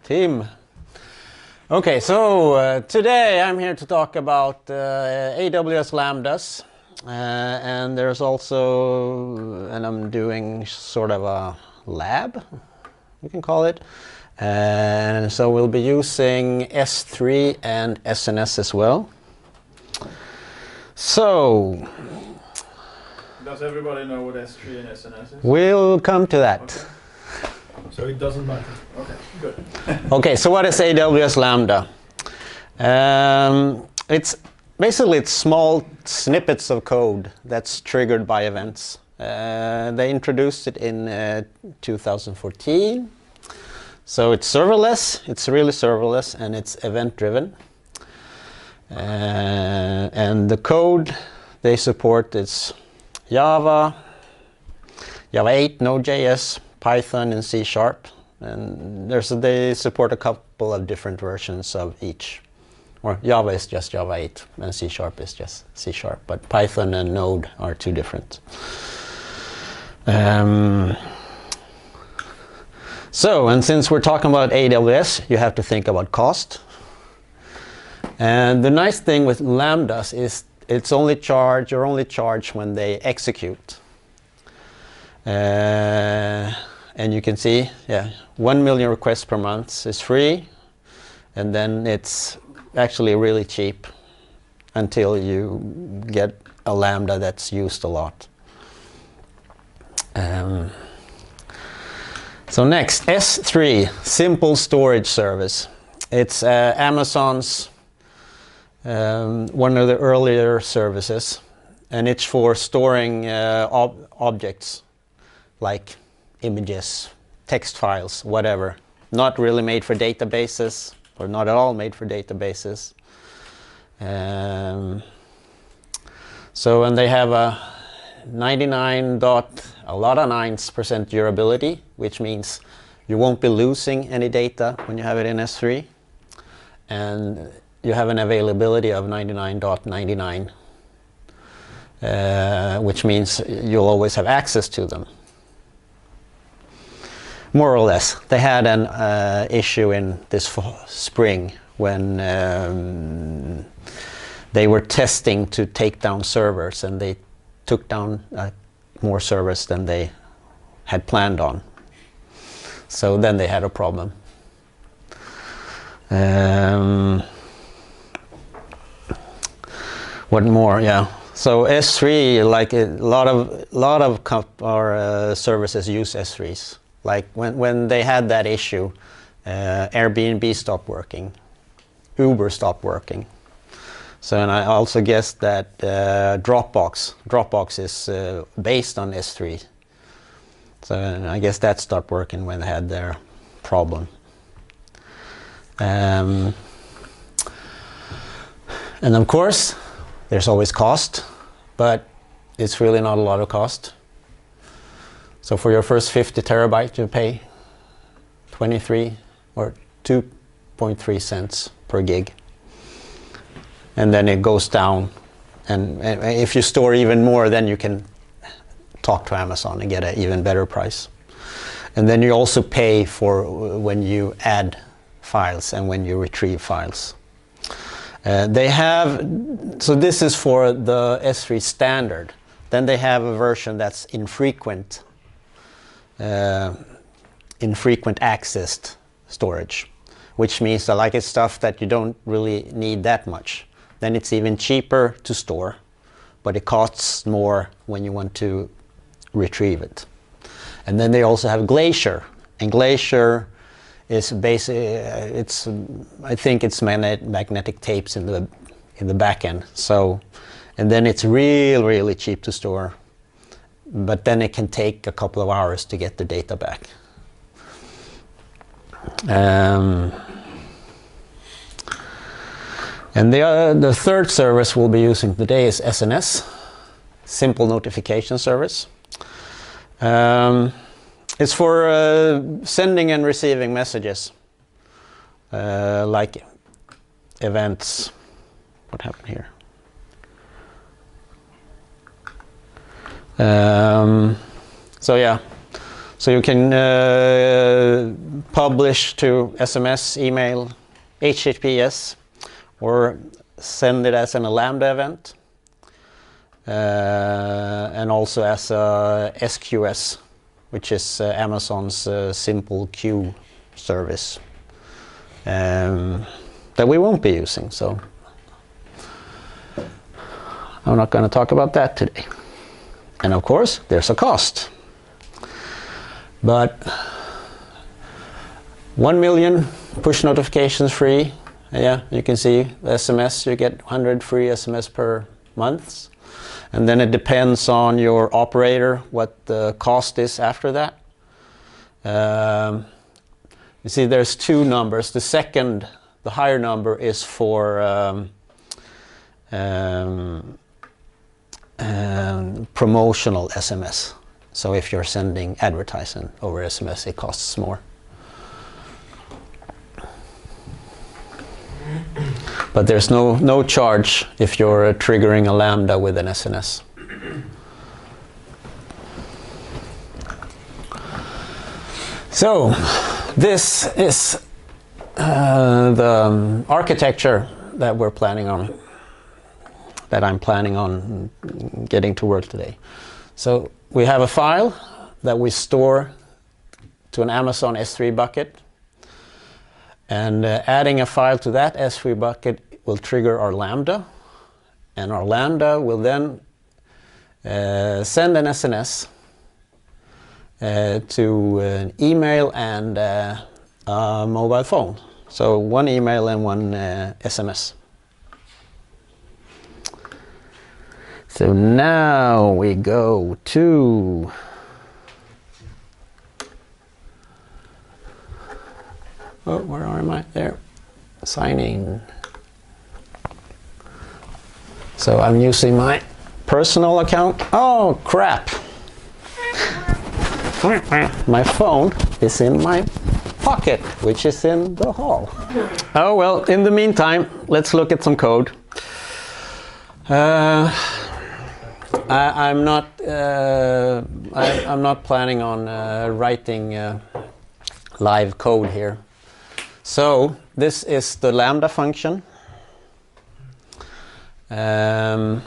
Team. Okay, so today I'm here to talk about AWS Lambdas, and there's also, and I'm doing sort of a lab, you can call it, and so we'll be using S3 and SNS as well. So, does everybody know what S3 and SNS is? We'll come to that. Okay. So it doesn't matter. Okay, good. Okay, so what is AWS Lambda? It's small snippets of code that's triggered by events. They introduced it in 2014. So it's serverless, it's really serverless, and it's event-driven. And the code they support is Java, Java 8, Node.js, Python, and C#. And they support a couple of different versions of each. Or Java is just Java 8, and C# is just C#. But Python and Node are two different. So, and since we're talking about AWS, you have to think about cost. And the nice thing with Lambdas is you're only charged when they execute. And you can see, 1 million requests per month is free, and then it's actually really cheap until you get a Lambda that's used a lot. So next, S3, Simple Storage Service. It's Amazon's one of the earlier services, and it's for storing objects like images, text files, whatever. Not really made for databases, or not at all made for databases. So, and they have a 99% durability, which means you won't be losing any data when you have it in S3. And you have an availability of 99.99, which means you'll always have access to them. More or less. They had an issue in this spring when they were testing to take down servers, and they took down more servers than they had planned on. So then they had a problem. What more? Yeah. So S3, like a lot of our services use S3s. Like when they had that issue, Airbnb stopped working, Uber stopped working. So, and I also guess that Dropbox is based on S3. So I guess that stopped working when they had their problem. And of course, there's always cost, but it's really not a lot of cost. So for your first 50 terabyte, you pay 23 or 2.3 cents per gig. And then it goes down. And if you store even more, then you can talk to Amazon and get an even better price. And then you also pay for when you add files and when you retrieve files. So this is for the S3 standard. Then they have a version that's infrequent accessed storage, which means that like it's stuff that you don't really need that much. Then it's even cheaper to store, but it costs more when you want to retrieve it. And then they also have Glacier, and Glacier is basically I think it's magnetic tapes in the back end. So, and then it's really cheap to store, but then it can take a couple of hours to get the data back. And the third service we'll be using today is SNS, Simple Notification Service. It's for sending and receiving messages, like events. What happened here? So yeah, So you can publish to SMS, email, HTTPS, or send it as a Lambda event, and also as a SQS, which is Amazon's simple queue service that we won't be using. So I'm not going to talk about that today. And of course, there's a cost. But 1 million push notifications free. Yeah, you can see the SMS, you get 100 free SMS per month. And then it depends on your operator what the cost is after that. You see there's two numbers. The higher number is for promotional SMS. So if you're sending advertising over SMS, it costs more. But there's no charge if you're triggering a Lambda with an SNS. So this is the architecture that I'm planning on getting to work today. So we have a file that we store to an Amazon S3 bucket, and adding a file to that S3 bucket will trigger our Lambda, and our Lambda will then send an SNS to an email and a mobile phone. So one email and one SMS. So now we go to where am I? There. Signing. So I'm using my personal account. Oh crap! My phone is in my pocket, which is in the hall. Oh well, in the meantime, let's look at some code. I'm not planning on writing live code here. So this is the Lambda function. And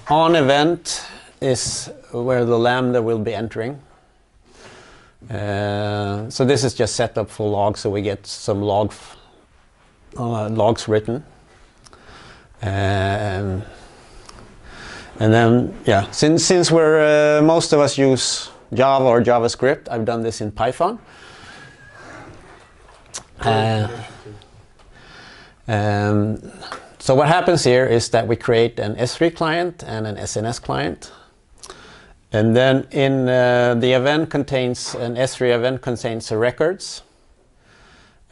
on event is where the Lambda will be entering. So this is just set up for logs, so we get some logs written. And then, yeah, since we're most of us use Java or JavaScript, I've done this in Python. So what happens here is that we create an S3 client and an SNS client, and then in the event contains an S3 event contains the records.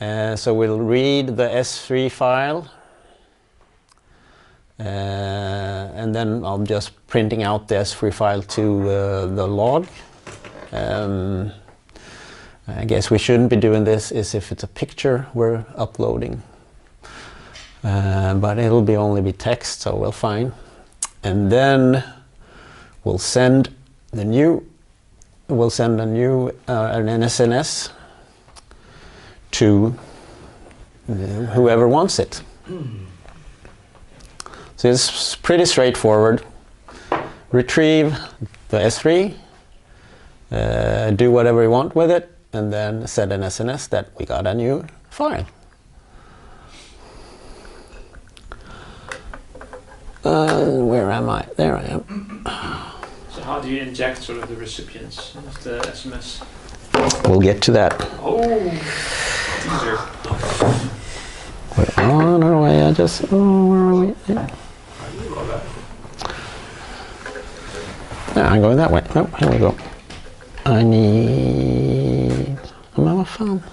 So we'll read the S3 file. And then I'm just printing out the S3 file to the log. I guess we shouldn't be doing this if it's a picture we're uploading. But it'll only be text, so we'll fine. And then we'll send a new an SNS to whoever wants it. So it's pretty straightforward. Retrieve the S3, do whatever you want with it, and then send an SNS that we got a new file. Where am I? There I am. So how do you inject sort of the recipients of the SMS? We'll get to that. Oh, teaser. We're on our way. Where are we? Yeah. Yeah, I'm going that way. Oh, here we go. I need another phone.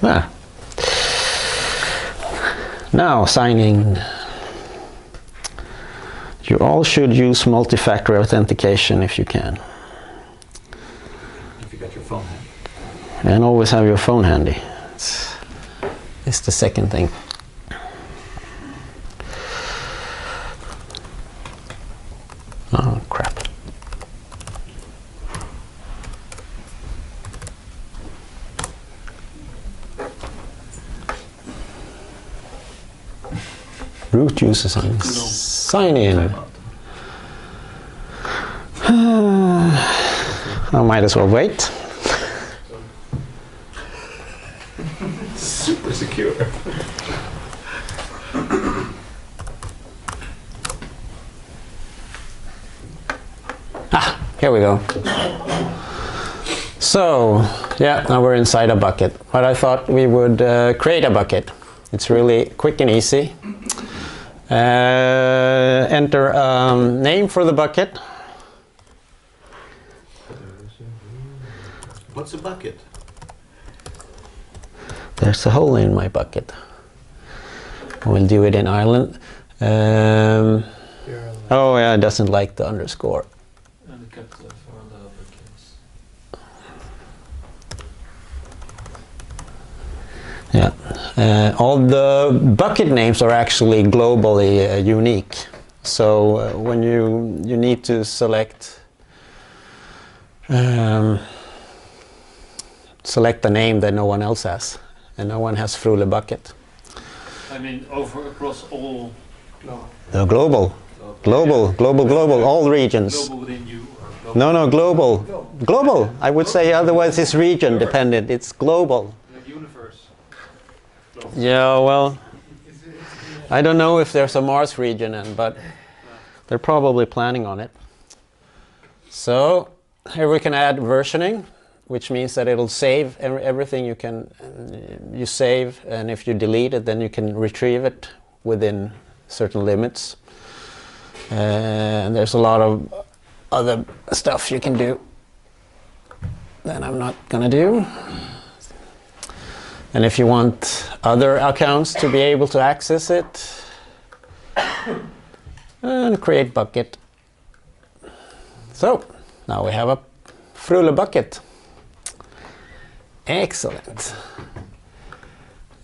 Ah. Now signing. You all should use multi-factor authentication if you can. If you got your phone handy. And always have your phone handy. It's the second thing. Root user sign. Sign in. I might as well wait. Super secure. Here we go. So, yeah, now we're inside a bucket. But I thought we would create a bucket. It's really quick and easy. Enter a name for the bucket. What's a bucket? There's a hole in my bucket. We'll do it in Ireland. Oh yeah, it doesn't like the underscore. And the capital for the uppercase. Yeah, all the bucket names are actually globally unique. So when you need to select select a name that no one else has, and no one has Frule bucket. I mean, over across all. No, global, all regions. Global within you. Or global No, global. I would say otherwise it's region dependent. It's global. like universe. Yeah, well, I don't know if there's a Mars region, but they're probably planning on it. So here we can add versioning, which means that it'll save everything you save, and if you delete it, then you can retrieve it within certain limits. And there's a lot of other stuff you can do that I'm not gonna do. And if you want other accounts to be able to access it, and create bucket. So now we have a Frule bucket. Excellent.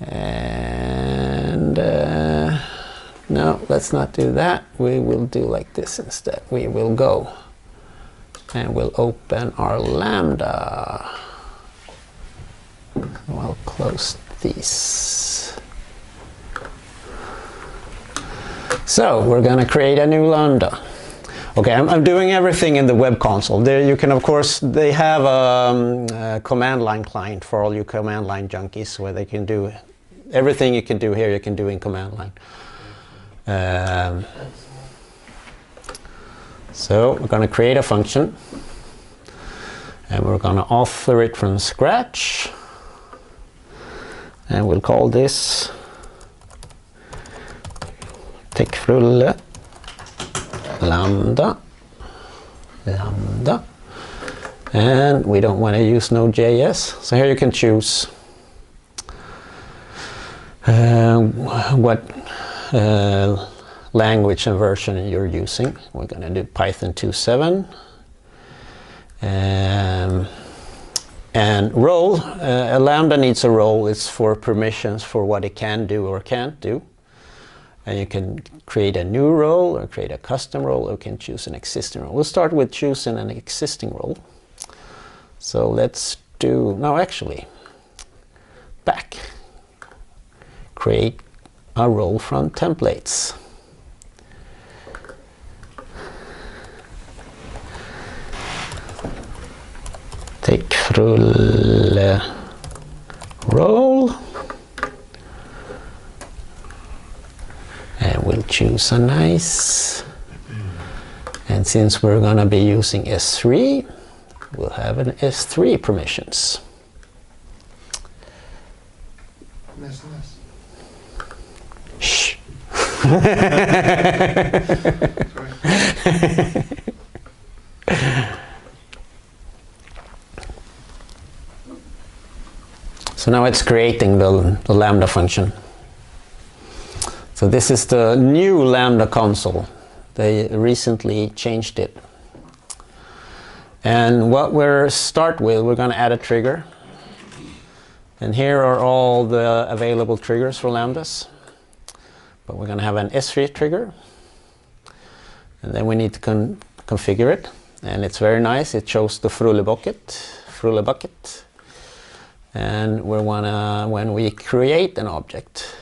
And no, let's not do that. We will do like this instead. We will go and we'll open our Lambda. I'll close these. So we're going to create a new Lambda. Okay, I'm doing everything in the web console. There you can, of course, they have a command line client for all you command line junkies, where they can do everything you can do here, you can do in command line. So we're going to create a function, and we're going to author it from scratch, and we'll call this Techfrulle Lambda, and we don't want to use Node.js, so here you can choose what language and version you're using. We're going to do Python 2.7, and role. A Lambda needs a role. It's for permissions for what it can do or can't do. And you can create a new role or create a custom role, or you can choose an existing role. We'll start with choosing an existing role. So let's do, no, actually, back. Create a role from templates. Techfrulle role. And we'll choose a nice, and since we're going to be using S3, we'll have an S3 permissions. Nice. Shh. So now it's creating the Lambda function. So this is the new Lambda console. They recently changed it. And what we're start with, we're going to add a trigger. And here are all the available triggers for Lambdas. But we're going to have an S3 trigger. And then we need to configure it. And it's very nice. It shows the Frule bucket. And we want to, when we create an object,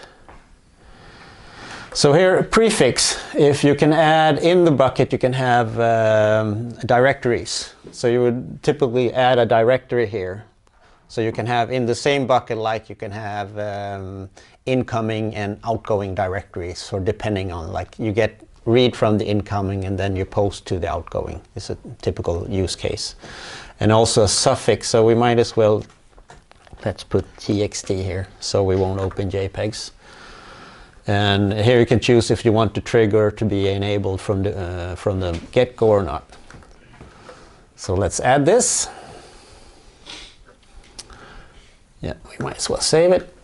So here, prefix, if you can add in the bucket, you can have directories. So you would typically add a directory here. So you can have in the same bucket, like you can have incoming and outgoing directories, or depending on, like you get read from the incoming and then you post to the outgoing. It's a typical use case. And also a suffix, so we might as well, let's put txt here so we won't open JPEGs. And here you can choose if you want the trigger to be enabled from the get-go or not. So let's add this. Yeah, we might as well save it.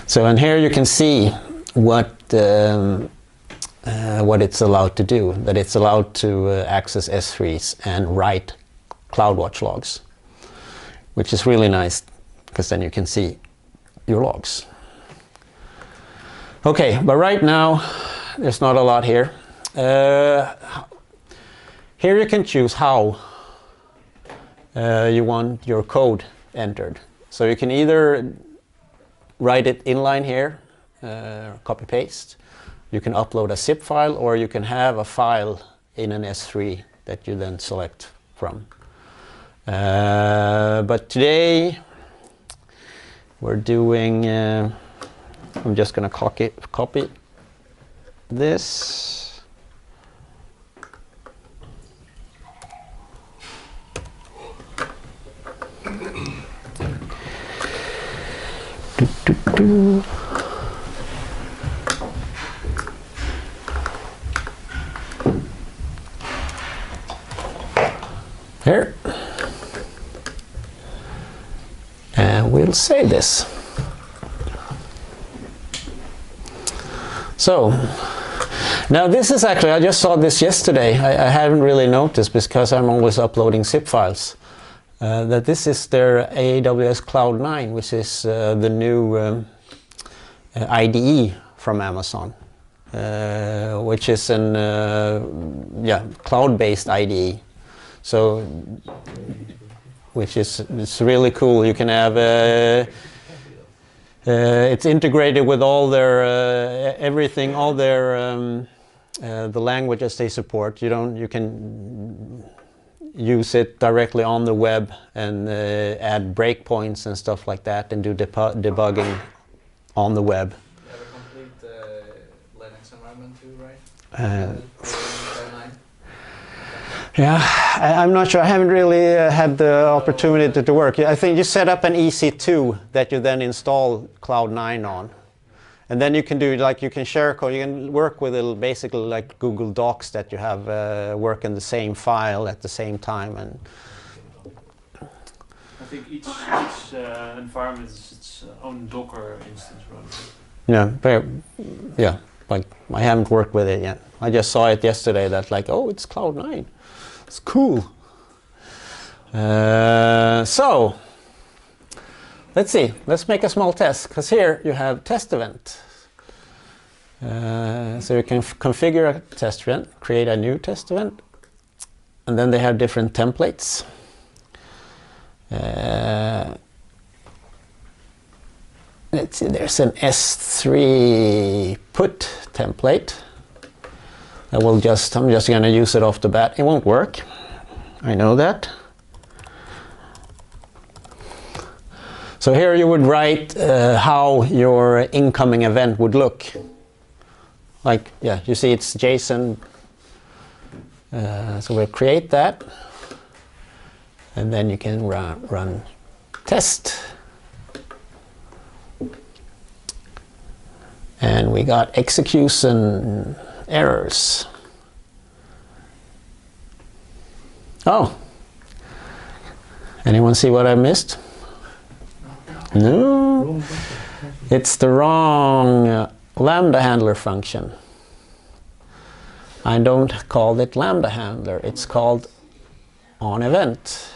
So in here you can see what it's allowed to do. That it's allowed to access S3s and write CloudWatch logs, which is really nice because then you can see your logs. Okay, but right now there's not a lot here. Here you can choose how you want your code entered. So you can either write it inline here, copy paste. You can upload a zip file, or you can have a file in an S3 that you then select from. But today we're doing, I'm just going to copy this. Here, and we'll save this. So now this is actually, I just saw this yesterday. I haven't really noticed because I'm always uploading zip files. That this is their AWS Cloud 9, which is the new IDE from Amazon, which is an cloud-based IDE. So, which is, it's really cool. You can have it's integrated with all their everything, all their the languages they support. You can use it directly on the web and add breakpoints and stuff like that, and do debugging on the web. You have a complete Linux environment too, right? Yeah, I'm not sure. I haven't really had the opportunity to work. I think you set up an EC2 that you then install Cloud 9 on. And then you can do, like, you can share code. You can work with it basically like Google Docs, that you have work in the same file at the same time. And I think each environment is its own Docker instance, right? Yeah, like I haven't worked with it yet. I just saw it yesterday that, like, oh, it's Cloud 9. It's cool. So let's see. Let's make a small test, because here you have test event. So you can configure a test event, create a new test event, and then they have different templates. Let's see. There's an S3 put template. I'm just going to use it off the bat. It won't work. I know that. So here you would write how your incoming event would look. Like, yeah, you see it's JSON. So we'll create that. And then you can run test. And we got execution errors. Oh, anyone see what I missed? No, it's the wrong Lambda handler function. I don't call it Lambda handler, it's called on event.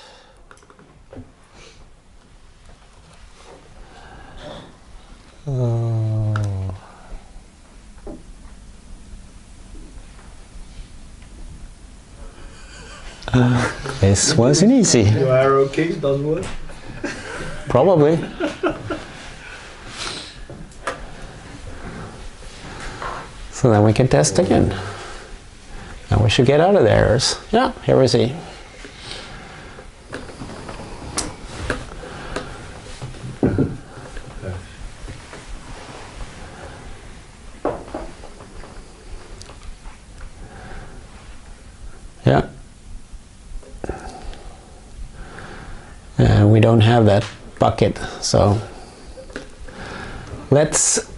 This wasn't easy. Your arrow key doesn't work? Probably. So then we can test again. And we should get out of the errors. Yeah, here we see. Yeah. And we don't have that bucket, so let's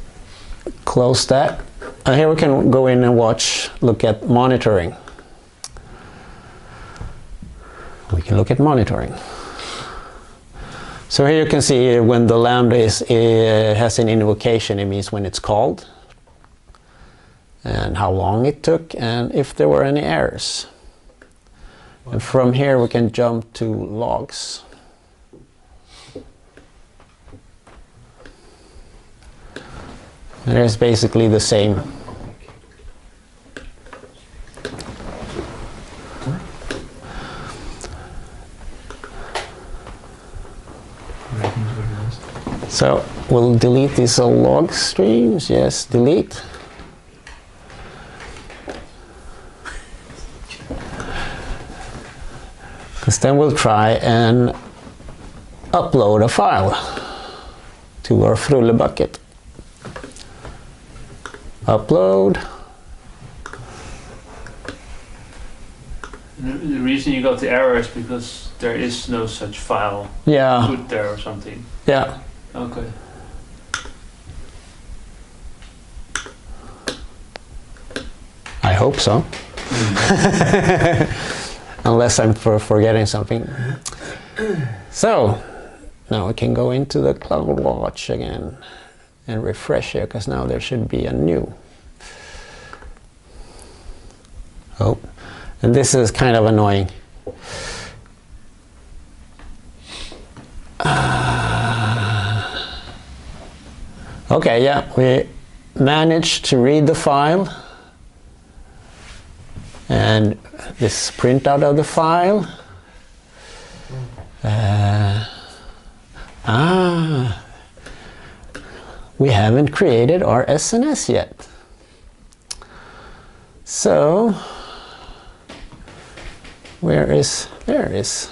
close that. And here we can go in and look at monitoring. We can look at monitoring. So here you can see when the Lambda has an invocation, it means when it's called, and how long it took, and if there were any errors. And from here we can jump to logs. And there's basically the same. So we'll delete these log streams. Yes, delete. Because then we'll try and upload a file to our Frulle bucket. Upload. The reason you got the error is because there is no such file put there or something. Yeah. Okay. I hope so. Unless I'm forgetting something. So now we can go into the CloudWatch again and refresh here, because now there should be a new. Oh, and this is kind of annoying. Okay, yeah, we managed to read the file, and this printout of the file. We haven't created our SNS yet. So, there it is.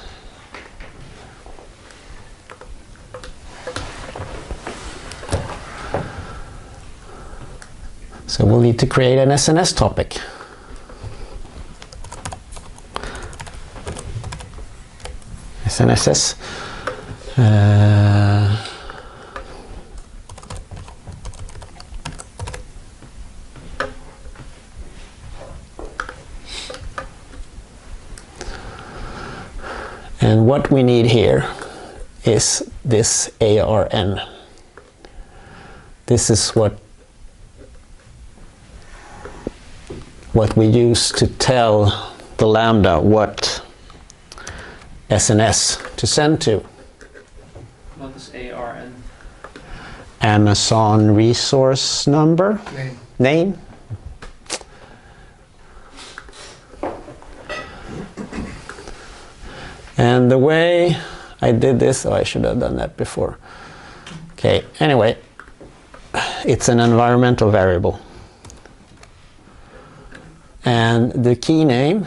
So we'll need to create an SNS topic. SNSS. And what we need here is this ARN. This is what we use to tell the Lambda what SNS to send to. What is ARN? Amazon resource number? Name? And the way I did this, I should have done that before. Okay, anyway, it's an environmental variable. And the key name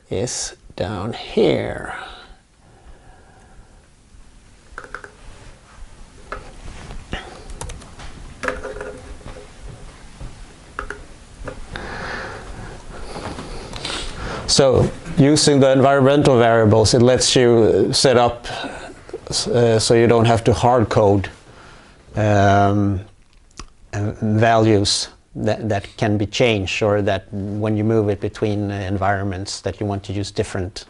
is down here. So, using the environmental variables, it lets you set up so you don't have to hard code values that can be changed, or that when you move it between environments that you want to use different.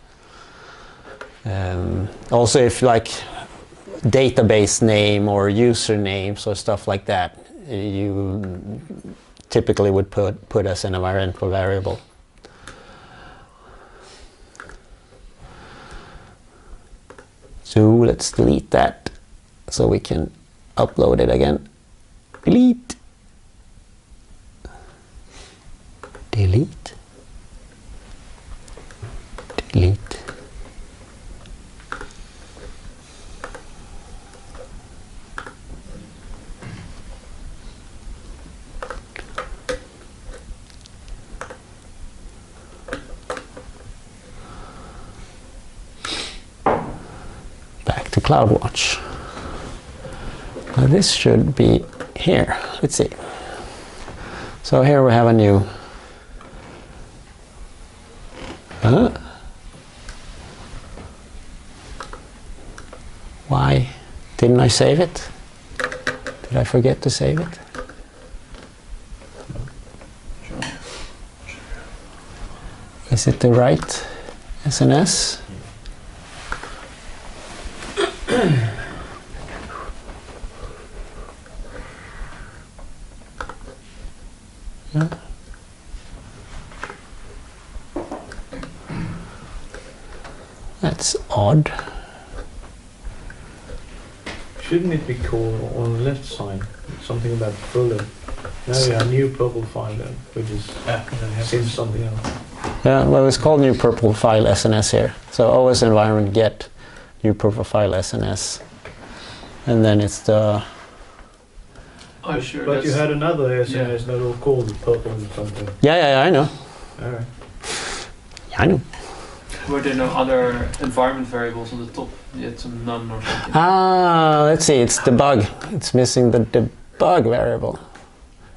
Also, if like database name or usernames or stuff like that, you typically would put as an environmental variable. So let's delete that so we can upload it again. Delete. Delete. Delete. back to CloudWatch. Now this should be here. Let's see. So here we have a new. Why didn't I save it? Did I forget to save it? Is it the right SNS? Yeah. That's odd. Shouldn't it be called on the left side something about Frulle? Now you have new purple file then, which is seems something else. Yeah, well, it's called new purple file SNS here. So OS environment get new purple file SNS, and then it's the. Oh, sure. But you had another SNS that was called purple something. Yeah, I know. All right. Yeah, I know. Were there no other environment variables on the top? You had some none or something. Ah, let's see. It's debug. It's missing the debug variable,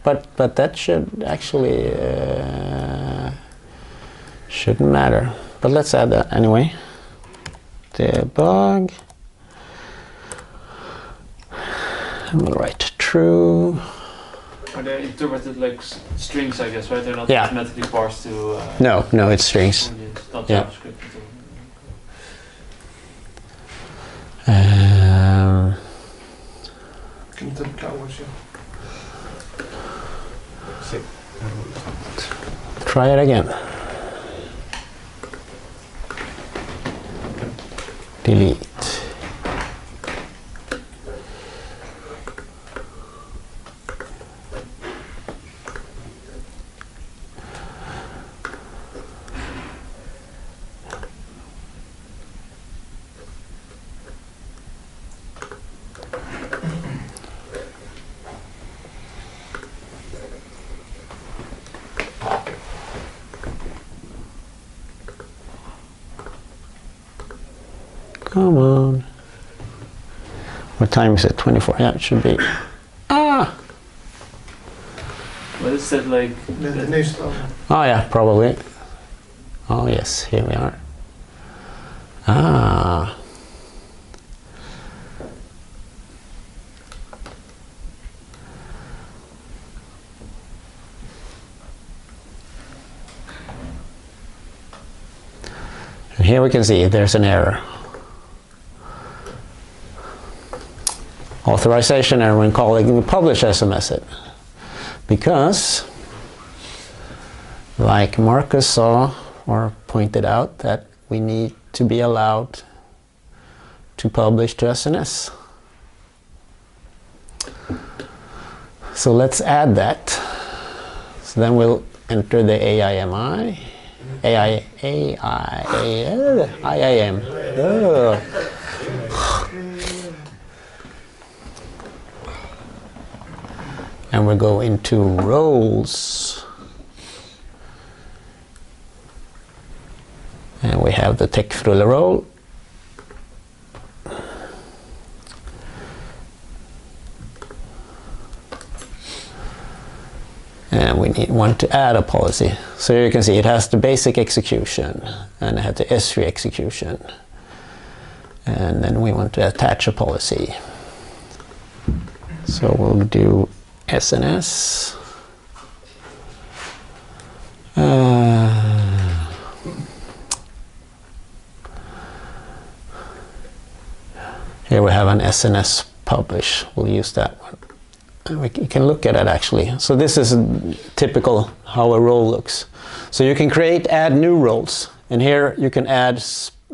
but that should actually shouldn't matter. But let's add that anyway. Debug. I'm gonna write true. Are they interpreted like strings, I guess, right? They're not Yeah. automatically parsed to. No, it's strings. It's not Yeah. JavaScript at all. Kan inte CloudWatch. Try it again. Delete. Come on. What time is it? 24. Yeah, it should be. Ah! What is that like? The new stuff. Oh yeah, probably. Oh yes, here we are. Ah. And here we can see there's an error. Authorization error when calling the publish as a method. Because, like Marcus saw or pointed out, that we need to be allowed to publish to SNS. So let's add that. So then we'll enter the IAM. And we'll go into roles. And we have the Techfrulle role. And we want to add a policy. So you can see it has the basic execution and it has the S3 execution. And then we want to attach a policy. So we'll do SNS. Here we have an SNS publish. We'll use that one. And we can look at it actually. So this is typical how a role looks. So you can add new roles. And here you can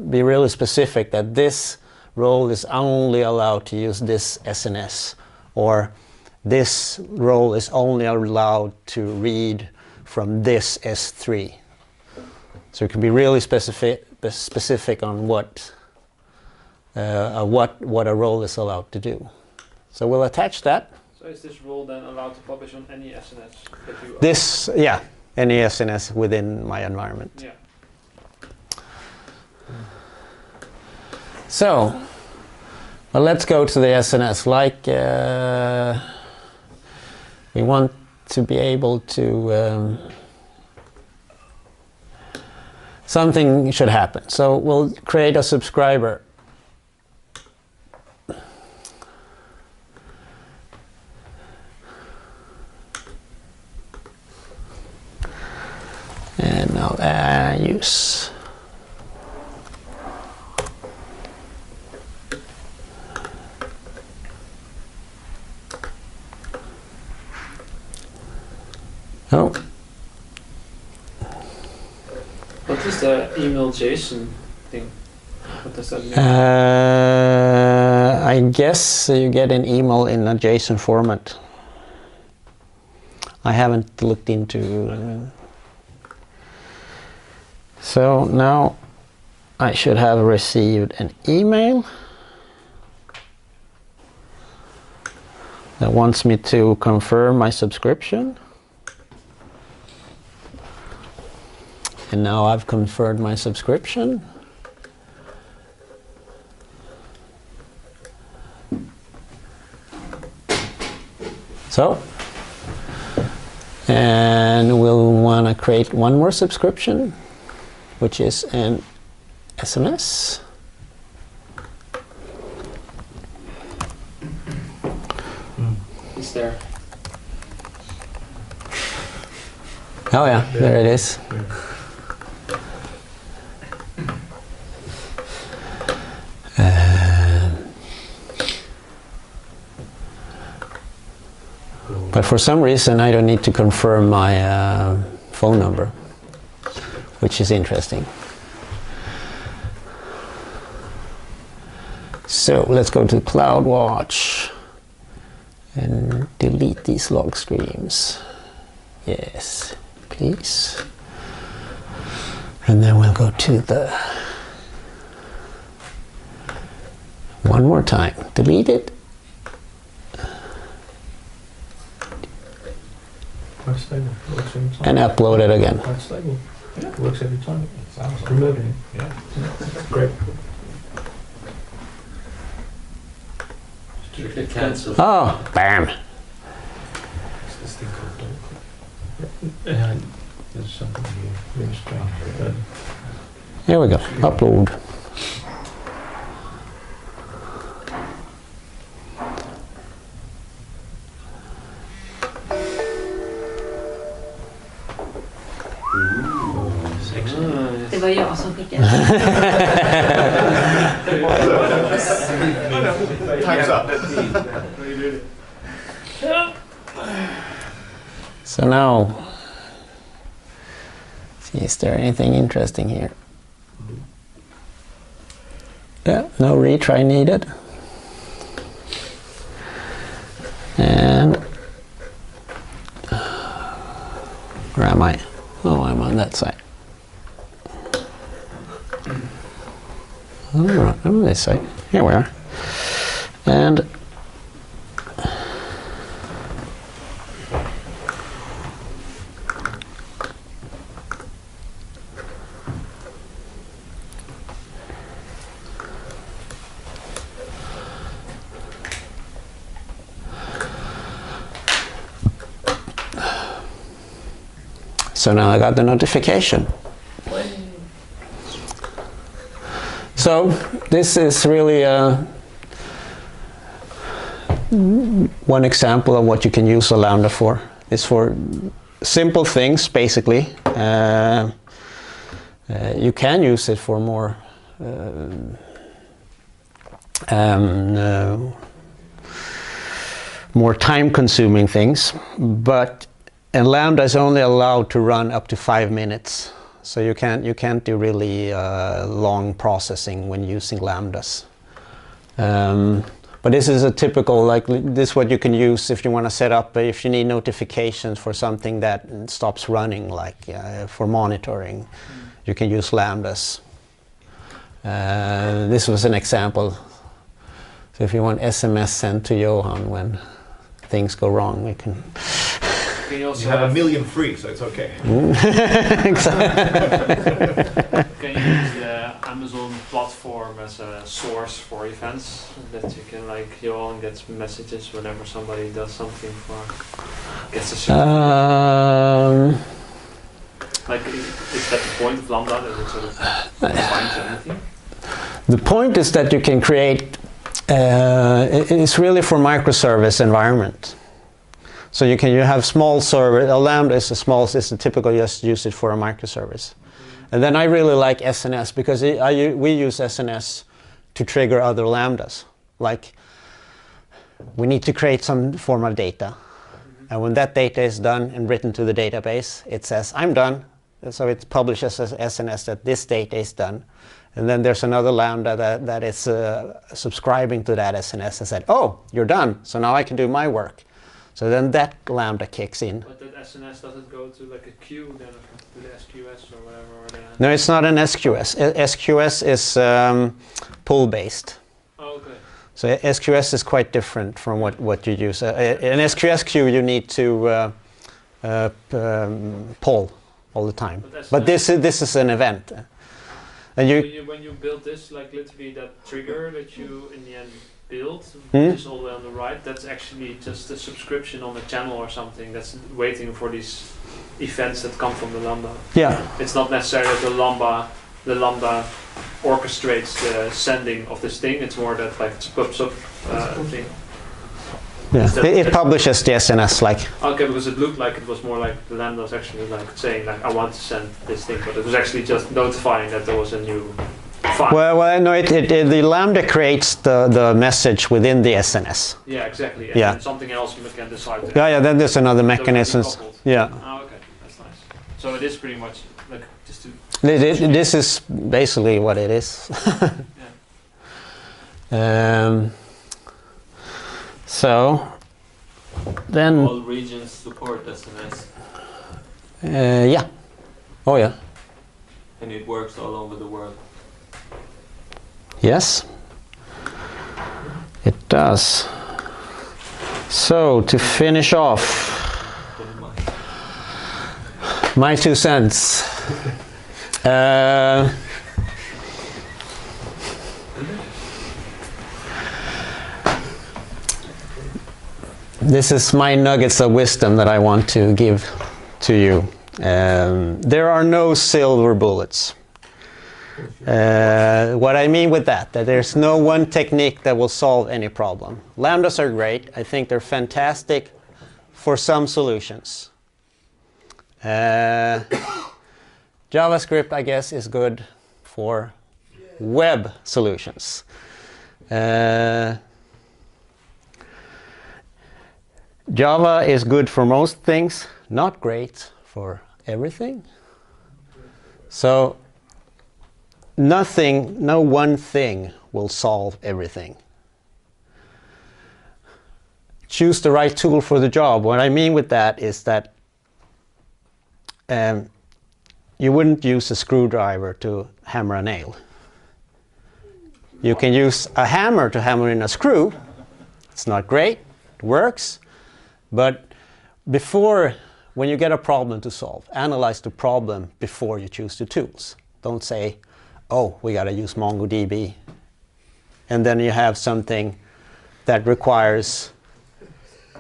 be really specific that this role is only allowed to use this SNS, or this role is only allowed to read from this S3. So you can be really specific on what a role is allowed to do. So we'll attach that. So is this role then allowed to publish on any SNS that you own? This, yeah, any SNS within my environment. Yeah. So Well, let's go to the SNS. Like, we want to be able to, something should happen. So we'll create a subscriber. And now use. Oh. What is the email JSON thing? What does that mean? I guess you get an email in a JSON format. I haven't looked into. So now I should have received an email that wants me to confirm my subscription. And now I've confirmed my subscription. So, and we'll want to create one more subscription, which is an SMS. Is there? Oh yeah, there it is. But for some reason I don't need to confirm my phone number, which is interesting. So let's go to CloudWatch and delete these log streams. Yes, please. And then we'll go to the one more time, delete it. Quite stable. Works every time. And upload it again. Quite stable. Yeah. Works every time. Sounds like Removing it. Yeah. Great. Click cancel. Oh, bam. It's this thing called There's something here really strange. Here we go, upload. Det var jag som skickade. Time's up. So now, see, is there anything interesting here? Yeah, no retry needed. And where am I? Oh, I'm on that side. All right, I'm on this side. Here we are. And so now I got the notification. So this is really one example of what you can use a Lambda for. It's for simple things, basically. You can use it for more more time-consuming things, and Lambda is only allowed to run up to 5 minutes. So you can't do really long processing when using Lambdas. But this is a typical, like this is what you can use if you want to set up, if you need notifications for something that stops running, like for monitoring. You can use Lambdas. This was an example. So if you want SMS sent to Johan when things go wrong, we can. Can you also You have a million free, so it's okay. Exactly. Can you use the Amazon platform as a source for events that you can like you all get messages whenever somebody does something for gets a certificate? Like is that the point of Lambda that it sort of combines everything? The point is that you can create. It's really for microservice environment. So you have small server. A Lambda is a small system. Typically, just use it for a microservice. And then I really like SNS because we use SNS to trigger other Lambdas. Like we need to create some form of data. And when that data is done and written to the database, it says, I'm done. So it publishes as SNS that this data is done. And then there's another Lambda that is subscribing to that SNS and said, oh, you're done. So now I can do my work. So then that Lambda kicks in. But that SNS doesn't go to like a queue then to the SQS or whatever? Or No, it's not an SQS. SQS is pull-based. Oh, okay. So SQS is quite different from what you use. An SQS queue you need to pull all the time. But this is an event. And when you build this, like literally that trigger that you in the end build, which is all the way on the right, that's actually just a subscription on a channel or something that's waiting for these events that come from the Lambda. Yeah. It's not necessarily that the Lambda orchestrates the sending of this thing. It's more that like it pops up thing. Yeah. It publishes the SNS like. Okay, because it looked like it was more like the Lambda was actually like saying like I want to send this thing, but it was actually just notifying that there was a new file. Well, no, the Lambda creates the message within the SNS. Yeah, exactly. And then something else can decide. Yeah. Then there's another mechanism. Yeah. Oh, okay, that's nice. So it is pretty much like just to. This is basically what it is. Yeah. So then. All regions support SNS. Yeah. Oh yeah. And it works all over the world. Yes, it does. So to finish off, my 2 cents. This is my nuggets of wisdom that I want to give to you. There are no silver bullets. What I mean with that there's no one technique that will solve any problem. Lambdas are great. I think they're fantastic for some solutions. JavaScript, I guess, is good for web solutions. Java is good for most things, not great for everything. So no one thing will solve everything. Choose the right tool for the job. What I mean with that is that you wouldn't use a screwdriver to hammer a nail. You can use a hammer to hammer in a screw. It's not great, it works, but when you get a problem to solve, analyze the problem before you choose the tools. Don't say, oh, we got to use MongoDB. And then you have something that requires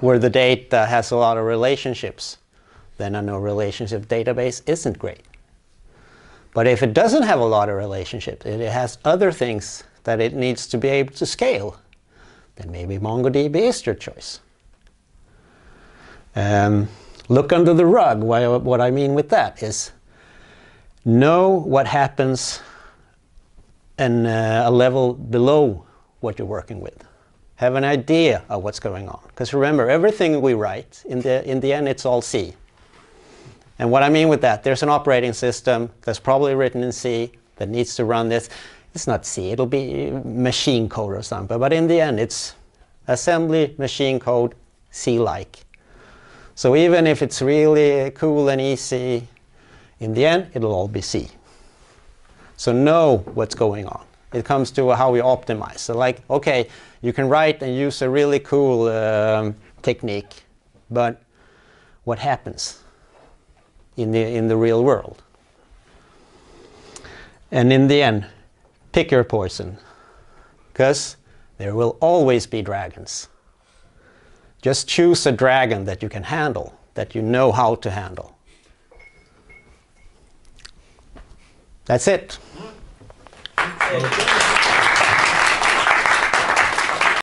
where the data has a lot of relationships. Then a no relationship database isn't great. But if it doesn't have a lot of relationships, it has other things that it needs to be able to scale, then maybe MongoDB is your choice. Look under the rug. What I mean with that is know what happens in a level below what you're working with. Have an idea of what's going on. Because remember, everything we write, in the end, it's all C. And what I mean with that, there's an operating system that's probably written in C that needs to run this. It's not C, it'll be machine code or something. But in the end, it's assembly, machine code, C-like. So even if it's really cool and easy, in the end, it'll all be C. So know what's going on. It comes to how we optimize. So like, okay, you can write and use a really cool technique, but what happens in the real world? And in the end, pick your poison, because there will always be dragons. Just choose a dragon that you can handle, that you know how to handle. That's it. Okay.